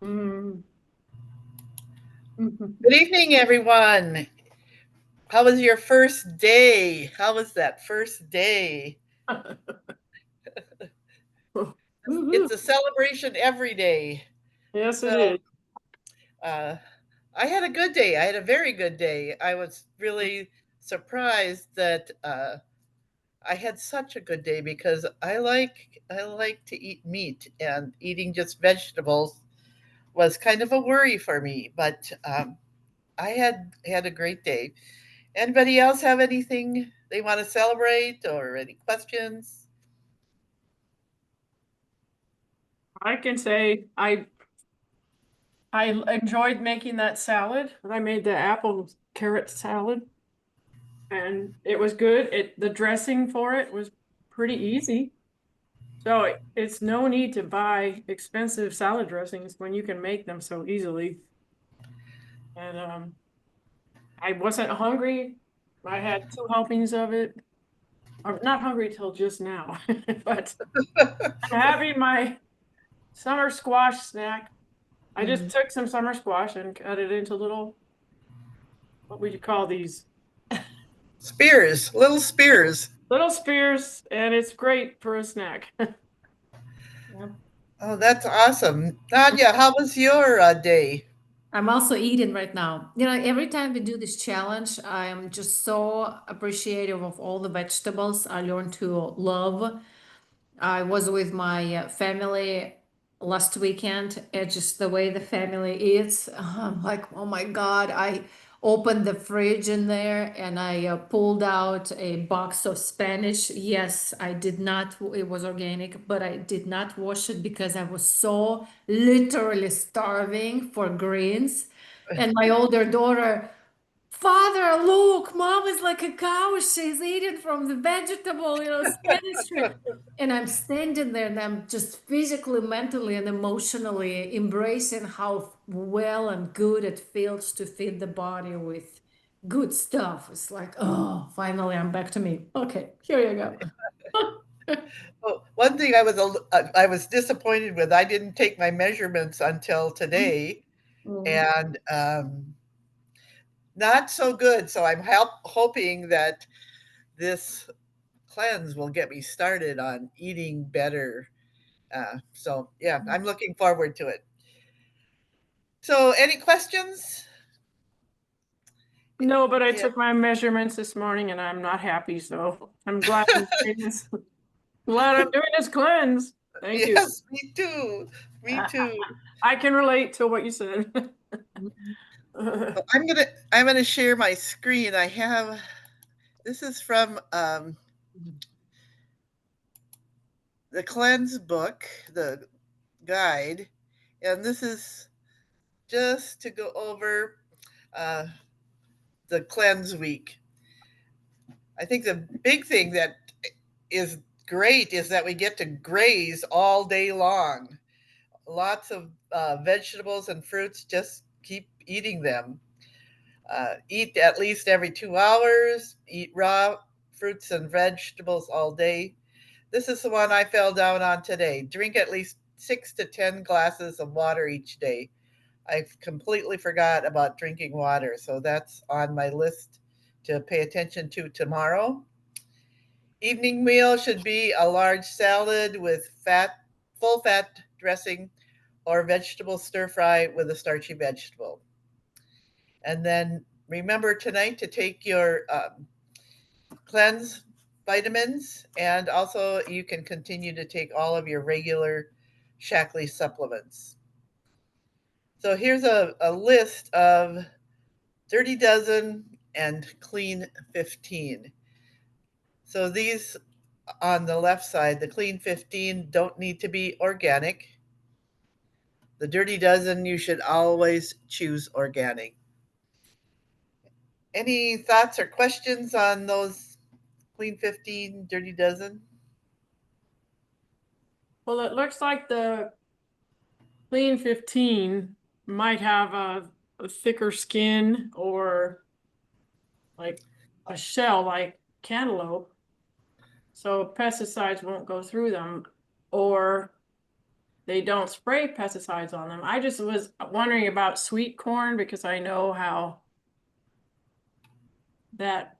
Mm. Mhm. Good evening, everyone. How was your first day? How was that first day? Woohoo. It's a celebration every day. Yes, So, it is. uh, I had a good day. I had a very good day. I was really surprised that I had such a good day because I like to eat meat, and eating just vegetables was kind of a worry for me. But I had a great day. Anybody else have anything they want to celebrate or any questions? I can say I enjoyed making that salad. I made the apple carrot salad, and it was good. The dressing for it was pretty easy. So it's no need to buy expensive salad dressings when you can make them so easily. And I wasn't hungry. I had two helpings of it. I'm not hungry till just now, but I'm having my summer squash snack. I just Mhm. took some summer squash and cut it into little, what would you call these? Spears, little spears. Little spears, and it's great for a snack. Yep. Oh, that's awesome. Nadia, how was your day? I'm also eating right now. Every time we do this challenge, I'm just so appreciative of all the vegetables I learned to love. I was with my family last weekend. It's just the way the family eats. I'm like, oh my God. I opened the fridge in there and I pulled out a box of Spanish. Yes, I did not, it was organic, but I did not wash it because I was so literally starving for greens. And my older daughter, Father, look, mom is like a cow. She's eating from the vegetable, Spanish food. And I'm standing there and I'm just physically, mentally, and emotionally embracing how well and good it feels to feed the body with good stuff. It's like, oh, finally I'm back to me. Okay, here you go. Oh, one thing I was disappointed with. I didn't take my measurements until today, Mm. and not so good. So I'm hoping that this cleanse will get me started on eating better. So yeah, I'm looking forward to it. So, any questions? No, but I Yeah. took my measurements this morning and I'm not happy, so I'm glad I'm doing this. Glad I'm doing this cleanse. Thank you. Yes, me too. Me I, too. I can relate to what you said. So I'm gonna share my screen. I have this is from the cleanse book, the guide, and this is just to go over uh, the cleanse week. I think the big thing that is great is that we get to graze all day long. Lots of vegetables and fruits. Just keep eating them. Eat at least every 2 hours. Eat raw fruits and vegetables all day. This is the one I fell down on today. Drink at least 6 to 10 glasses of water each day. I completely forgot about drinking water, so that's on my list to pay attention to tomorrow. Evening meal should be a large salad with full fat dressing, or vegetable stir fry with a starchy vegetable. And then remember tonight to take your cleanse vitamins, and also you can continue to take all of your regular Shaklee supplements. So here's a list of Dirty Dozen and Clean 15. So these on the left side, the Clean 15 don't need to be organic. The Dirty Dozen, you should always choose organic. Any thoughts or questions on those Clean 15, Dirty Dozen? Well, it looks like the Clean 15 might have a thicker skin or like a shell like cantaloupe, so pesticides won't go through them. Or they don't spray pesticides on them. I just was wondering about sweet corn because I know how that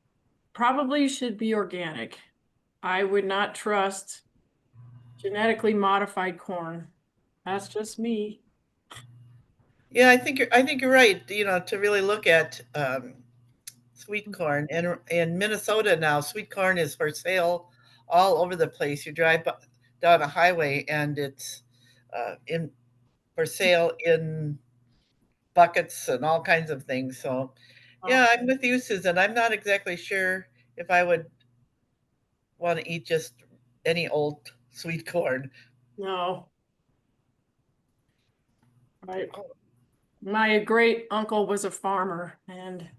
probably should be organic. I would not trust genetically modified corn. That's just me. Yeah, I think you're right. You know, to really look at sweet corn, and in Minnesota now, sweet corn is for sale all over the place. You drive down a highway, and it's in for sale in buckets and all kinds of things. So, yeah, I'm with you, Susan. I'm not exactly sure if I would want to eat just any old sweet corn. No. Right. My great uncle was a farmer and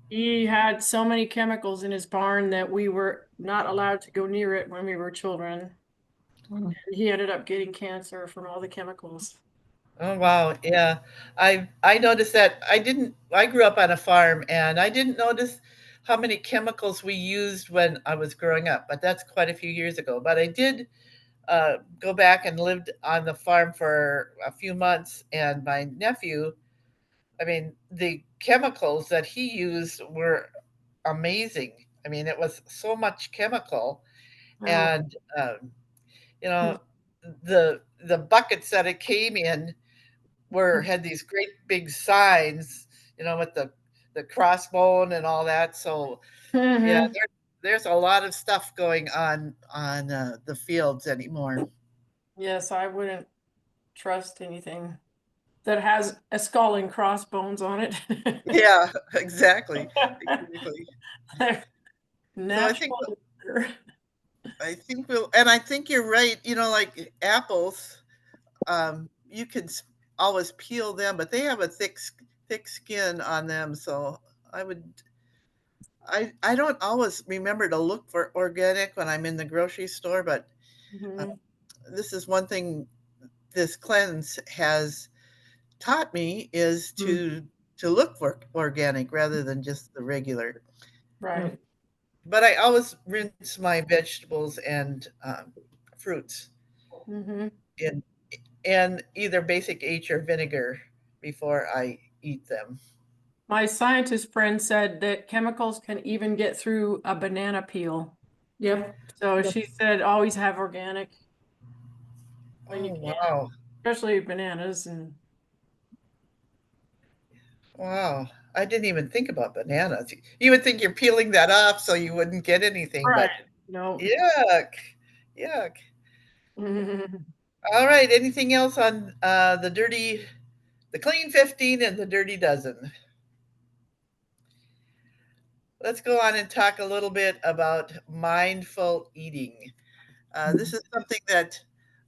he had so many chemicals in his barn that we were not allowed to go near it when we were children. And he ended up getting cancer from all the chemicals. Oh wow, yeah. I noticed that I grew up on a farm and I didn't notice how many chemicals we used when I was growing up, but that's quite a few years ago. But I did go back and lived on the farm for a few months, and my nephew, I mean, the chemicals that he used were amazing. I mean, it was so much chemical, Wow. and you know, the buckets that it came in were had these great big signs, you know, with the crossbone and all that. So yeah, Mhm. there's a lot of stuff going on the fields anymore. Yes, I wouldn't trust anything that has a skull and crossbones on it. Yeah, exactly, exactly. So Natural. I think you're right. You know, like apples, you can always peel them, but they have a thick skin on them. So I would I don't always remember to look for organic when I'm in the grocery store, but uh, Mhm. this is one thing this cleanse has taught me is Mm. to look for organic rather than just the regular. Right. But I always rinse my vegetables and fruits Mhm. in either basic H or vinegar before I eat them. My scientist friend said that chemicals can even get through a banana peel. Yep. So Yep. she said always have organic when you Oh can, wow, especially bananas and wow! I didn't even think about bananas. You would think you're peeling that off so you wouldn't get anything, right. but No. yuck, yuck. All right. Anything else on the clean 15 and the dirty dozen? Let's go on and talk a little bit about mindful eating. This is something that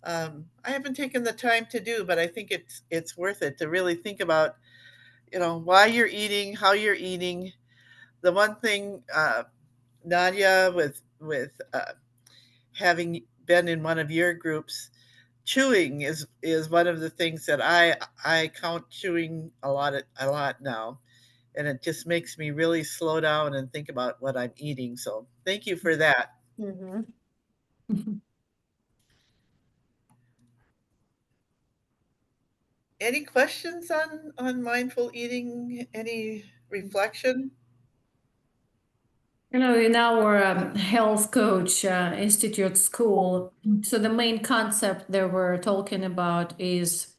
I haven't taken the time to do, but I think it's worth it to really think about, you know, why you're eating, how you're eating. The one thing, Nadia, with having been in one of your groups, chewing is one of the things that I count chewing a lot now, and it just makes me really slow down and think about what I'm eating. So thank you for that. Mhm. Any questions on mindful eating? Any reflection? You know, in our health coach institute school, so the main concept that we're talking about is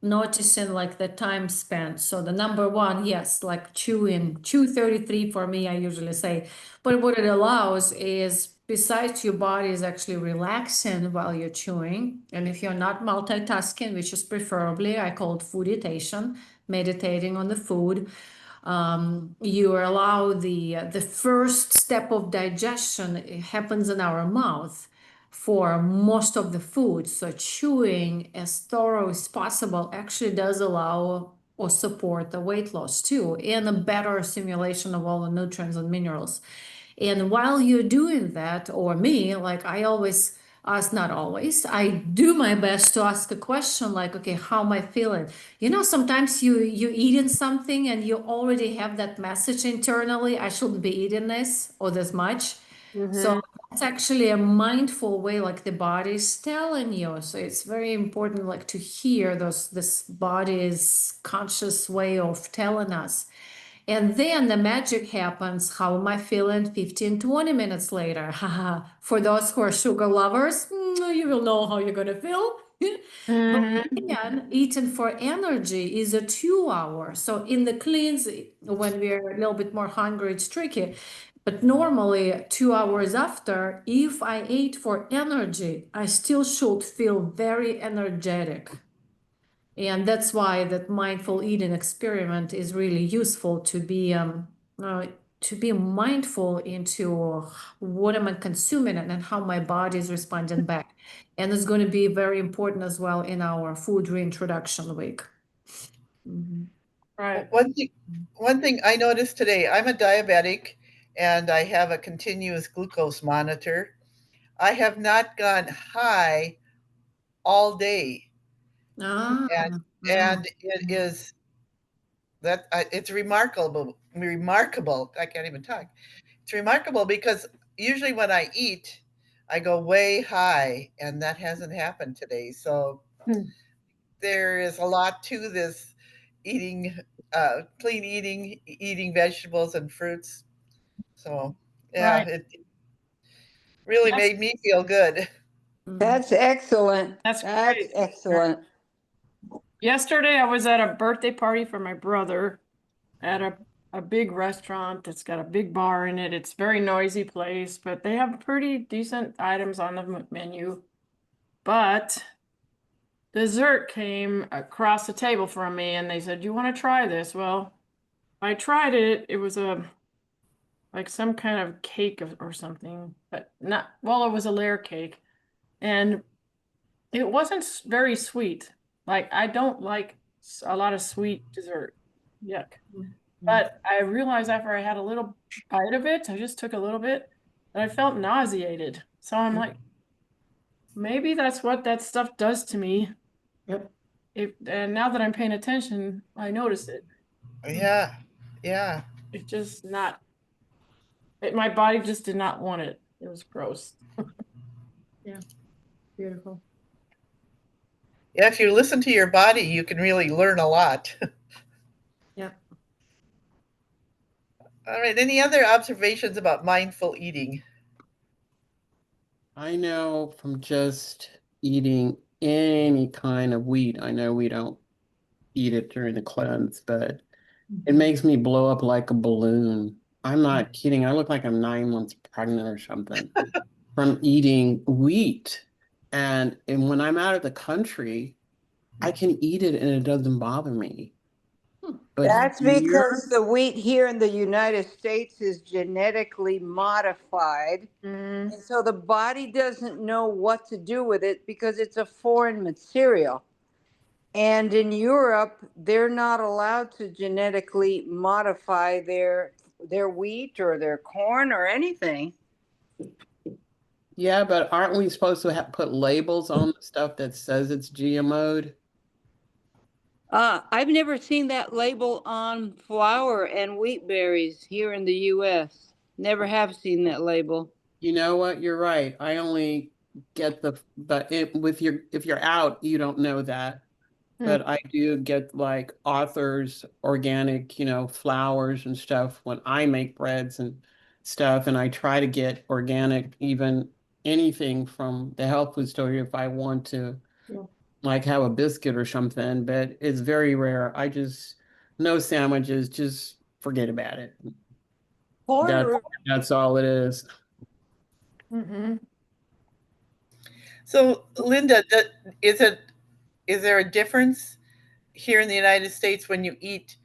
noticing like the time spent. So the number one, yes, like chewing, chew 33 for me, I usually say. But what it allows is besides your body is actually relaxing while you're chewing. And if you're not multitasking, which is preferably, I call it fooditation, meditating on the food. You allow the first step of digestion, it happens in our mouth for most of the food. So chewing as thorough as possible actually does allow or support the weight loss too, and a better assimilation of all the nutrients and minerals. And while you're doing that, or me, like I always ask, not always, I do my best to ask a question like, okay, how am I feeling? You know, sometimes you eating something and you already have that message internally, I shouldn't be eating this or this much. So Mhm. It's actually a mindful way, like the body's telling you. So it's very important, like to hear this body's conscious way of telling us. And then the magic happens. How am I feeling 15, 20 minutes later? Haha. For those who are sugar lovers, you will know how you're gonna feel. But Mhm. then eating for energy is a 2 hour. So in the cleanse, when we're a little bit more hungry, it's tricky. But normally 2 hours after, if I ate for energy, I still should feel very energetic. And that's why that mindful eating experiment is really useful to be mindful into what am I consuming and how my body is responding back. And it's going to be very important as well in our food reintroduction week. Mhm. Right. One thing I noticed today, I'm a diabetic and I have a continuous glucose monitor. I have not gone high all day, Ah, and ah. it is that it's remarkable. I can't even talk. It's remarkable because usually when I eat, I go way high, and that hasn't happened today. So Hmm. there is a lot to this eating, clean eating, eating vegetables and fruits. So yeah, Right. it really Yes, made me feel good. Mhm. That's excellent. that's That's great. excellent. Yesterday I was at a birthday party for my brother at a big restaurant that's got a big bar in it. It's a very noisy place, but they have pretty decent items on the menu. But dessert came across the table from me and they said, "You want to try this?" Well, I tried it. It was a like some kind of cake or something, but not, well, it was a layer cake. And it wasn't very sweet. Like I don't like a lot of sweet dessert. Yuck. Mhm. But I realized after I had a little bite of it, I just took a little bit, and I felt nauseated. So I'm like, maybe that's what that stuff does to me. Yep. And now that I'm paying attention, I notice it. Yeah, yeah. It's just not, my body just did not want it. It was gross. Yeah. Beautiful. Yeah, if you listen to your body, you can really learn a lot. Yeah. All right. Any other observations about mindful eating? I know from just eating any kind of wheat, I know we don't eat it during the cleanse, but it makes me blow up like a balloon. I'm not kidding. I look like I'm 9 months pregnant or something from eating wheat. And when I'm out of the country, I can eat it and it doesn't bother me. But That's here, because the wheat here in the United States is genetically modified. Mm, And so the body doesn't know what to do with it because it's a foreign material. And in Europe, they're not allowed to genetically modify their wheat or their corn or anything. yeah, but aren't we supposed to have put labels on the stuff that says it's GMO'd? I've never seen that label on flour and wheat berries here in the US. Never have seen that label. You know what? You're right. I only get but with if you're out, you don't know that. mm, But I do get like authors, organic, flours and stuff when I make breads and stuff. And I try to get organic, even anything from the health food store if I want to Yeah. like have a biscuit or something, but it's very rare. No sandwiches, just forget about it. That Corn, that's all it is. mhm. So, Linda, is it is there a difference here in the United States when you eat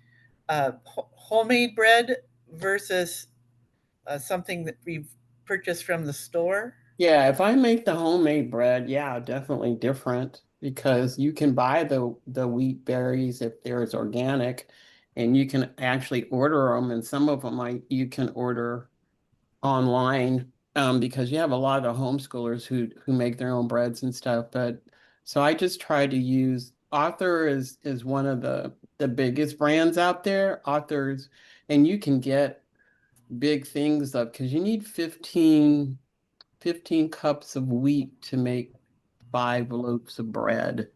homemade bread versus something that we've purchased from the store? Yeah, if I make the homemade bread, yeah, definitely different because you can buy the wheat berries if there's organic, and you can actually order them, and some of them you can order online because you have a lot of homeschoolers who make their own breads and stuff. But so I just try to use Author is one of the biggest brands out there, Authors, and you can get big things up because you need 15 cups of wheat to make 5 loaves of bread.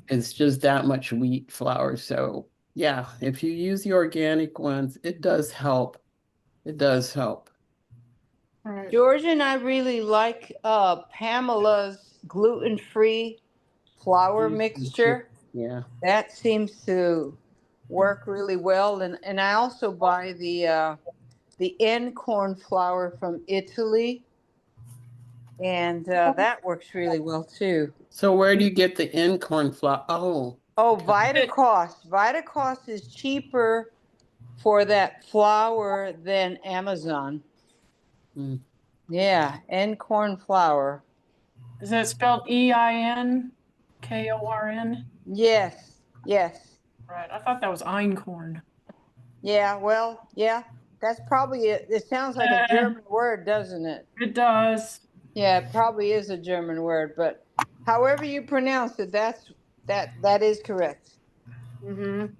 It's just that much wheat flour. So yeah, if you use the organic ones, it does help. It does help. Right. George and I really like Pamela's gluten-free flour mixture. Yeah. That seems to work really well. And I also buy the N corn flour from Italy, and that works really well too. So where do you get the Incorn flour? Oh, Oh, okay. Vitacost. Vitacost is cheaper for that flour than Amazon. Mm. Yeah, N corn flour. Is it spelled EINKORN? Yes, yes. Right. I thought that was einkorn. Yeah, well, yeah. That's probably it. It sounds like a German word, doesn't it? It does. Yeah, it probably is a German word, but however you pronounce it, that is correct. Mm-hmm.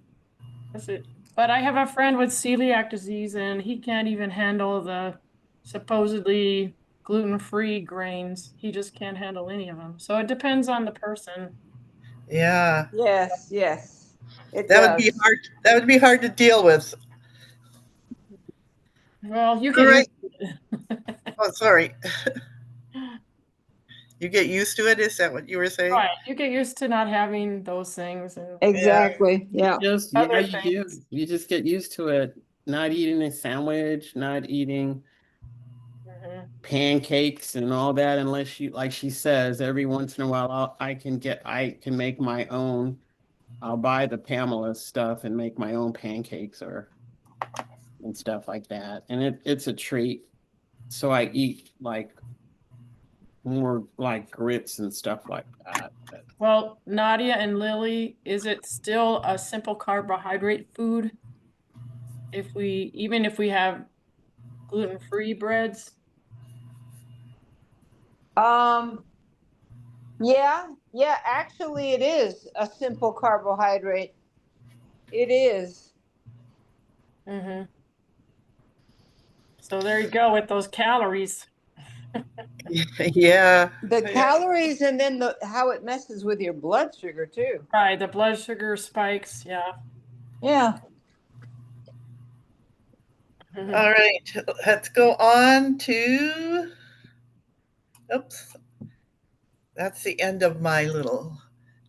That's it. But I have a friend with celiac disease, and he can't even handle the supposedly gluten-free grains. He just can't handle any of them. So it depends on the person. Yeah, Yes, yes. It that would be does. hard. That would be hard to deal with. Well, you All get right. used to it. Oh, sorry. You get used to it. Is that what you were saying? Right. You get used to not having those things and Exactly. Yeah. Just other you do. things. You just get used to it. Not eating a sandwich, not eating Mhm. pancakes and all that, unless you, like she says, every once in a while I can make my own. I'll buy the Pamela stuff and make my own pancakes or and stuff like that. And it's a treat. So I eat like more like grits and stuff like that. But Well, Nadia and Lily, is it still a simple carbohydrate food even if we have gluten-free breads? Um, yeah, actually it is a simple carbohydrate. It is. Mm-hmm. So there you go with those calories. Yeah. The calories and then how it messes with your blood sugar too. Right, the blood sugar spikes, yeah. Yeah. Mhm. All right. Let's go on to. Oops. That's the end of my little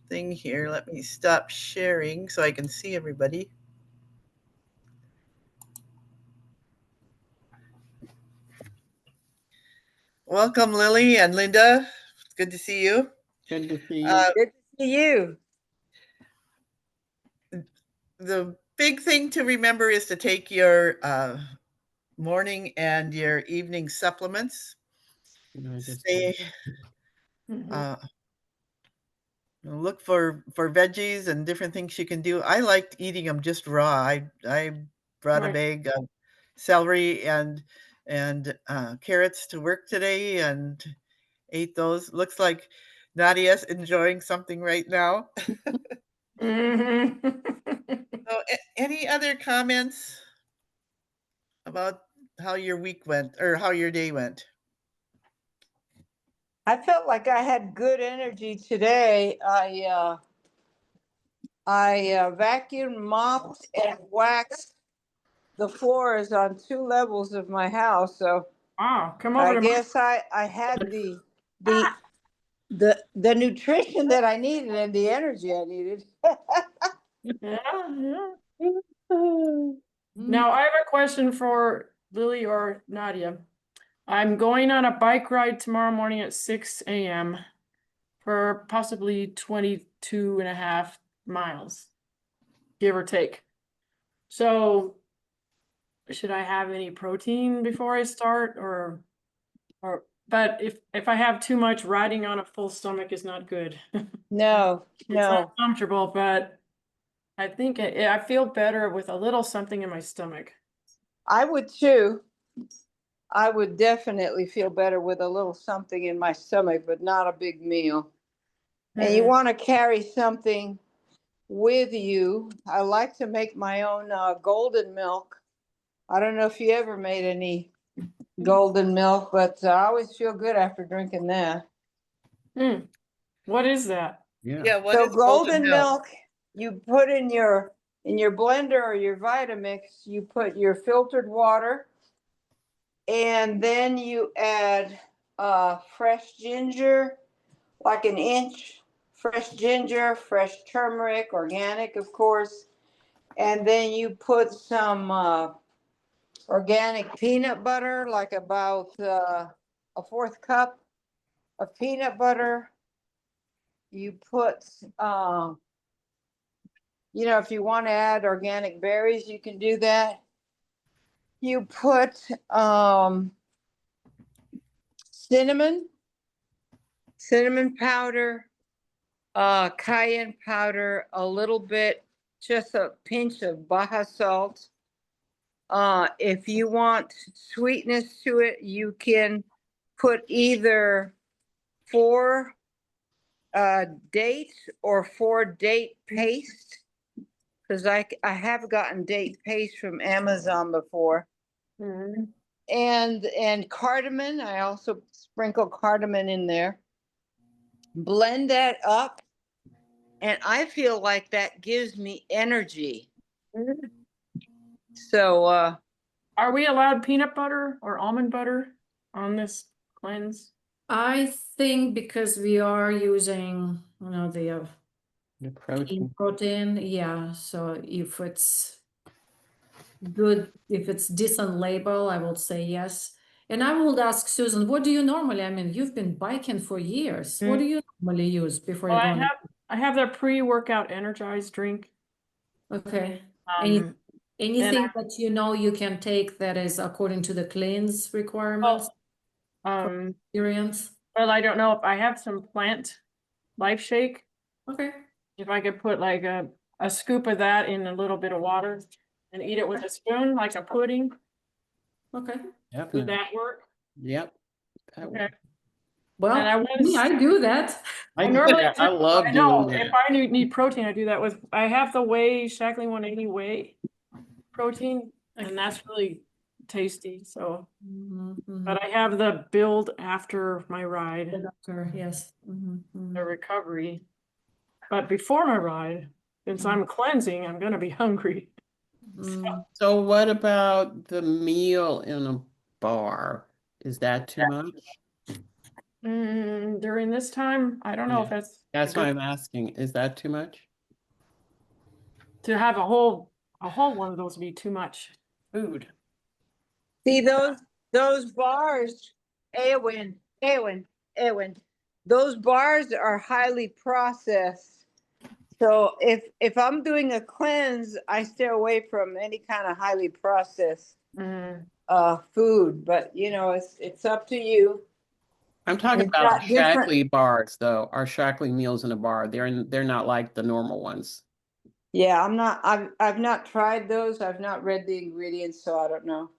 thing here. Let me stop sharing so I can see everybody. Welcome, Lily and Linda. It's good to see you. good to see you. Good to see you. The big thing to remember is to take your morning and your evening supplements. Stay, Mhm. look for veggies and different things you can do. I liked eating them just raw. I brought a Right. bag of celery and carrots to work today and ate those. Looks like Nadia's enjoying something right now. Mhm. So, any other comments about how your week went or how your day went? I felt like I had good energy today. I vacuumed, mopped, and waxed the floors on 2 levels of my house. So Wow, come over I to guess I had the the nutrition that I needed and the energy I needed. yeah. Now I have a question for Lily or Nadia. I'm going on a bike ride tomorrow morning at 6 a.m. for possibly 22 and a half miles, give or take. So should I have any protein before I start but if I have too much, riding on a full stomach is not good. No, It's no. not comfortable, but I think I feel better with a little something in my stomach. I would too. I would definitely feel better with a little something in my stomach, but not a big meal. And you Mhm. want to carry something with you. I like to make my own golden milk. I don't know if you ever made any golden milk, but I always feel good after drinking that. Hmm. What is that? Yeah, what So is golden golden milk, you put in your blender or your Vitamix, you put your filtered water, and then you add fresh ginger, like an inch, fresh ginger, fresh turmeric, organic, of course, and then you put some organic peanut butter, like about a 1/4 cup of peanut butter. You put, you know, if you want to add organic berries, you can do that. You put cinnamon powder, cayenne powder, a little bit, just a pinch of Baja salt. If you want sweetness to it, you can put either 4 dates or 4 date paste, because I have gotten date paste from Amazon before. Mhm. And cardamom, I also sprinkle cardamom in there. Blend that up, and I feel like that gives me energy. So Are we allowed peanut butter or almond butter on this cleanse? I think because we are using, you know, the The in protein. protein, yeah. So if it's good, if it's decent label, I would say yes. And I would ask Susan, what do you normally? I mean, you've been biking for years. What do you normally use before Well, you go on? I have their pre-workout energized drink. Okay. Um, Anything that you know you can take that is according to the cleanse requirements, experience? well, I don't know if I have some plant life shake. Okay. If I could put like a scoop of that in a little bit of water and eat it with a spoon, like a pudding, Okay. would Definitely. that work? Yep. That Okay. works. Well, And I do that. I do normally that. I do- love I know, doing if that. I need protein, I do that with, I have the Shaklee 180 whey protein, and that's really tasty, so. Mhm, But I have the build after my ride, The doctor, yes. the recovery. But before my ride, since I'm cleansing, I'm gonna be hungry. So what about the meal in a bar? Is that too much? During this time, I don't know if Yeah. that's That's good why I'm asking. Is that too much? to have a whole one of those would be too much food. see those bars, Eowyn, those bars are highly processed. So if I'm doing a cleanse, I stay away from any kind of highly processed food. But you know, it's up to you. I'm talking It's about our got different. Shaklee bars, though. Our Shaklee meals in a bar. They're not like the normal ones. Yeah, I've not tried those. I've not read the ingredients, so I don't know.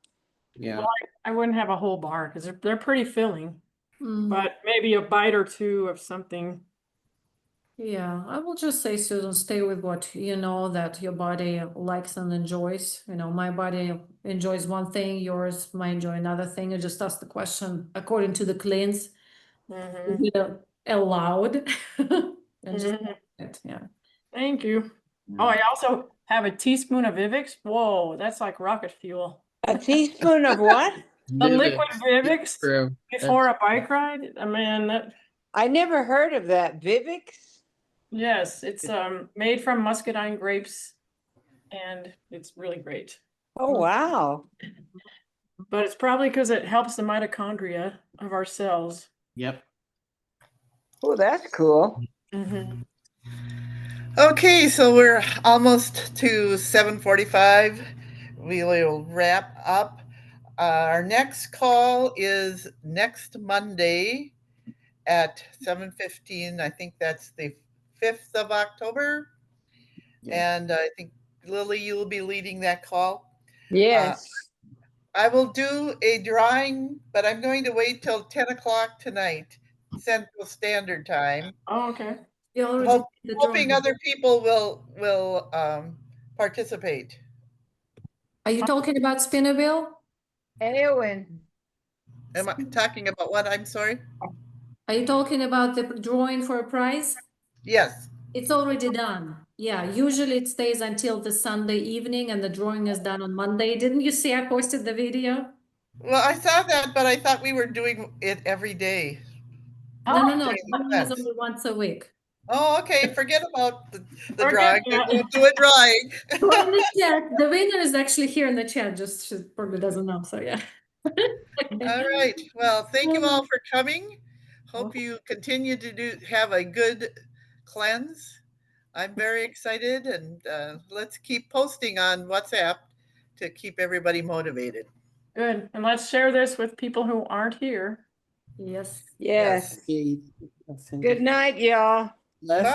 Yeah. Well, I wouldn't have a whole bar because they're pretty filling, Mm. but maybe a bite or two of something. Yeah, I will just say, Susan, stay with what you know that your body likes and enjoys. You know, my body enjoys one thing, yours might enjoy another thing. You just ask the question according to the cleanse, you know, allowed. And just it, yeah. Thank you. Oh, I also have a teaspoon of Vivix. Whoa, that's like rocket fuel. A teaspoon of what? The liquid Vivix. Vivix True. before a bike ride. I mean, that, I never heard of that. Vivix? yes, it's made from muscadine grapes, and it's really great. Oh, wow. But it's probably because it helps the mitochondria of our cells. Yep. Oh, that's cool. Okay, so we're almost to 7:45. We will wrap up. Our next call is next Monday at 7:15. I think that's the 5th of October. Yeah. And I think Lily, you will be leading that call. Yes. I will do a drawing, but I'm going to wait till 10 o'clock tonight, Central Standard Time. Oh, okay. You already did the Hoping drawing. other people will participate. Are you talking about Spinnerville? Eowyn, Am I talking about what? I'm sorry. Are you talking about the drawing for a prize? Yes. It's already done. Yeah, usually it stays until the Sunday evening and the drawing is done on Monday. Didn't you see I posted the video? Well, I saw that, but I thought we were doing it every day. No, no, no. during the Drawing is event. only once a week. Oh, okay. Forget about the Forget drawing. I that. won't do a drawing. So in the chat, the winner is actually here in the chat, just she probably doesn't know. So yeah. All right. Well, thank you all for coming. Hope you continue to have a good cleanse. I'm very excited, and let's keep posting on WhatsApp to keep everybody motivated. Good. And let's share this with people who aren't here. Yes. Yes. Yes. Good night, y'all. Let's